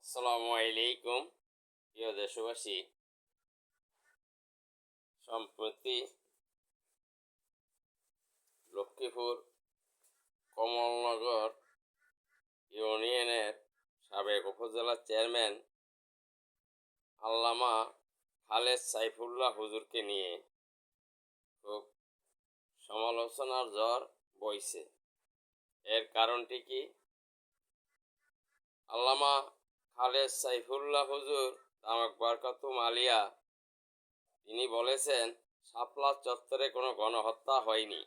আসসালামু আলাইকুম প্রিয় দেশবাসী। সম্প্রতি লক্ষ্মীপুর কমলনগর ইউনিয়নের সাবেক উপজেলা চেয়ারম্যান আল্লামা খালেদ সাইফুল্লাহ হুজুরকে নিয়ে খুব সমালোচনার ঝড় বইছে। এর কারণটি কি? আল্লামা খালেদ সাইফুল্লাহ হুজুর দামাক বরকাতুম আলিয়া তিনি বলেছেন, শাপলা চত্বরে কোনো গণহত্যা হয়নি,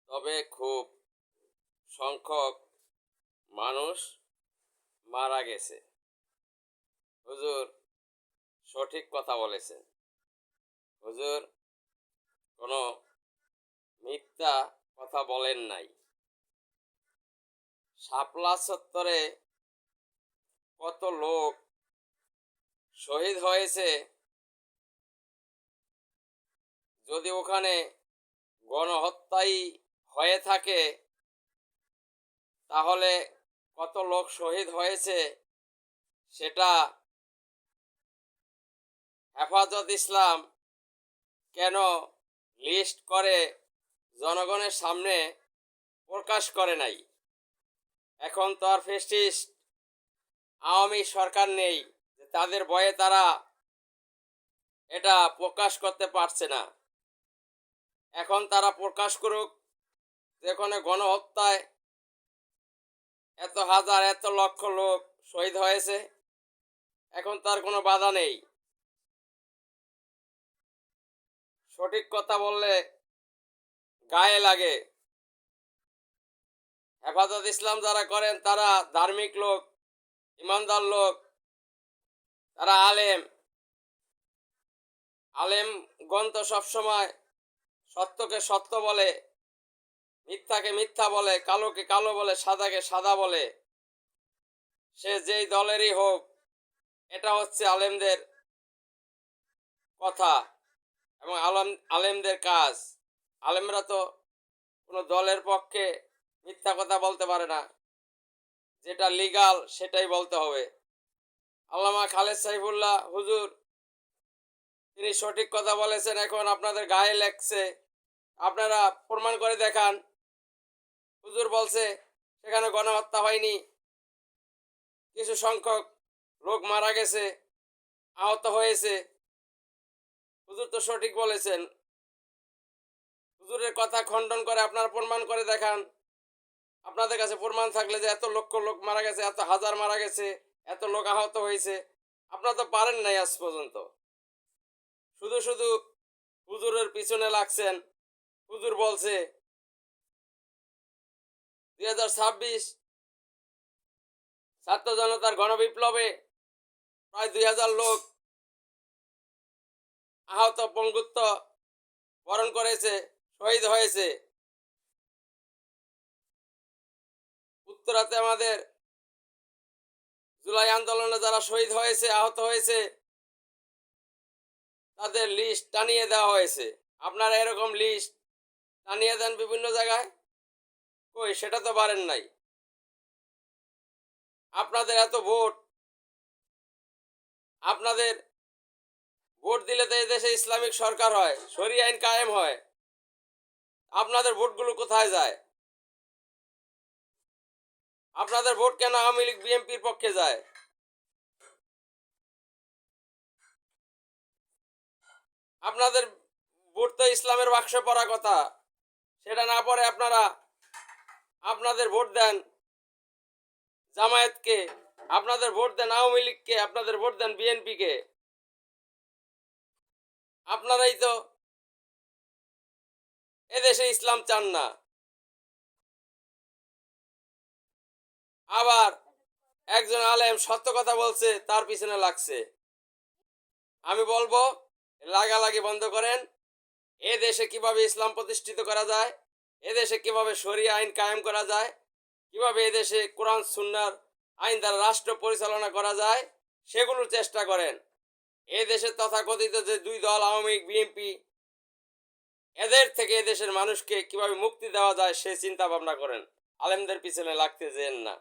তবে খুব সংখ্যক মানুষ মারা গেছে। হুজুর সঠিক কথা বলেছেন। হুজুর কোনো মিথ্যা কথা বলেন নাই। শাপলা চত্বরে কত লোক শহীদ হয়েছে, যদি ওখানে গণহত্যাই হয়ে থাকে তাহলে কত লোক শহীদ হয়েছে সেটা হেফাজত ইসলাম কেন লিস্ট করে জনগণের সামনে প্রকাশ করে নাই? এখন তো আর ফ্যাসিস্ট আওয়ামী সরকার নেই, তাদের ভয়ে তারা এটা প্রকাশ করতে পারছে না। এখন তারা প্রকাশ করুক, যেখানে গণহত্যায় এত হাজার এত লক্ষ লোক শহীদ হয়েছে, এখন তার কোনো বাধা নেই। সঠিক কথা বললে গায়ে লাগে। হেফাজত ইসলাম যারা করেন তারা ধার্মিক লোক, ইমানদার লোক, তারা আলেমগণ তো সবসময় সত্যকে সত্য বলে, মিথ্যাকে মিথ্যা বলে, কালোকে কালো বলে, সাদাকে সাদা বলে। সে যেই দলেরই হোক, এটা হচ্ছে আলেমদের কথা এবং আলেমদের কাজ। আলেমরা তো কোনো দলের পক্ষে মিথ্যা কথা বলতে পারে না, যেটা লিগাল সেটাই বলতে হবে। আল্লামা খালেদ সাইফুল্লাহ হুজুর তিনি সঠিক কথা বলেছেন। এখন আপনাদের গায়ে লাগছে, আপনারা প্রমাণ করে দেখান। হুজুর বলছে সেখানে গণহত্যা হয়নি, কিছু সংখ্যক লোক মারা গেছে, আহত হয়েছে। হুজুর তো সঠিক বলেছেন। হুজুরের কথা খণ্ডন করে আপনারা প্রমাণ করে দেখান। আপনাদের কাছে প্রমাণ থাকলে যে এত লক্ষ লোক মারা গেছে, এত হাজার মারা গেছে, এত লোক আহত হয়েছে, আপনারা তো পারেন নাই আজ পর্যন্ত। শুধু শুধু হুজুরের পিছনে লাগছেন। হুজুর বলছে 2026 ছাত্র জনতার গণবিপ্লবে প্রায় 2000 লোক আহত পঙ্গুত্ব বরণ করেছে, শহীদ হয়েছে। উত্তরাতে আমাদের জুলাই আন্দোলনে যারা শহীদ হয়েছে, আহত হয়েছে, তাদের লিস্ট টানিয়ে দেওয়া হয়েছে। আপনারা এরকম লিস্ট টানিয়ে দেন বিভিন্ন জায়গায়, কই সেটা তো পারেন নাই। আপনাদের এত ভোট, আপনাদের ভোট দিলে তো এই দেশে ইসলামিক সরকার হয়, শরিয়া আইন কায়েম হয়। আপনাদের ভোটগুলো কোথায় যায়? আপনাদের ভোট কেন আওয়ামী লীগ বিএনপির পক্ষে যায়? আপনাদের ভোট তো ইসলামের বাক্সে পড়া কথা, সেটা না পড়ে আপনারা আপনাদের ভোট দেন জামায়াতকে, আপনাদের ভোট দেন আওয়ামী লীগকে, আপনাদের ভোট দেন বিএনপিকে। আপনারাই তো এদেশে ইসলাম চান না। আবার একজন আলেম সত্য কথা বলছে, তার পিছনে লাগছে। আমি বলবো লাগালাগি বন্ধ করেন। এ দেশে কিভাবে ইসলাম প্রতিষ্ঠিত করা যায়, এ দেশে কিভাবে শরিয়া আইন কায়েম করা যায়, কিভাবে এ দেশে কোরআন সুন্নাহর আইন দ্বারা রাষ্ট্র পরিচালনা করা যায়, সেগুলোর চেষ্টা করেন। এ দেশের তথাকথিত যে দুই দল আওয়ামী লীগ বিএনপি, এদের থেকে এদেশের মানুষকে কিভাবে মুক্তি দেওয়া যায় সে চিন্তা ভাবনা করেন। আলেমদের পিছনে লাগতে যেন না।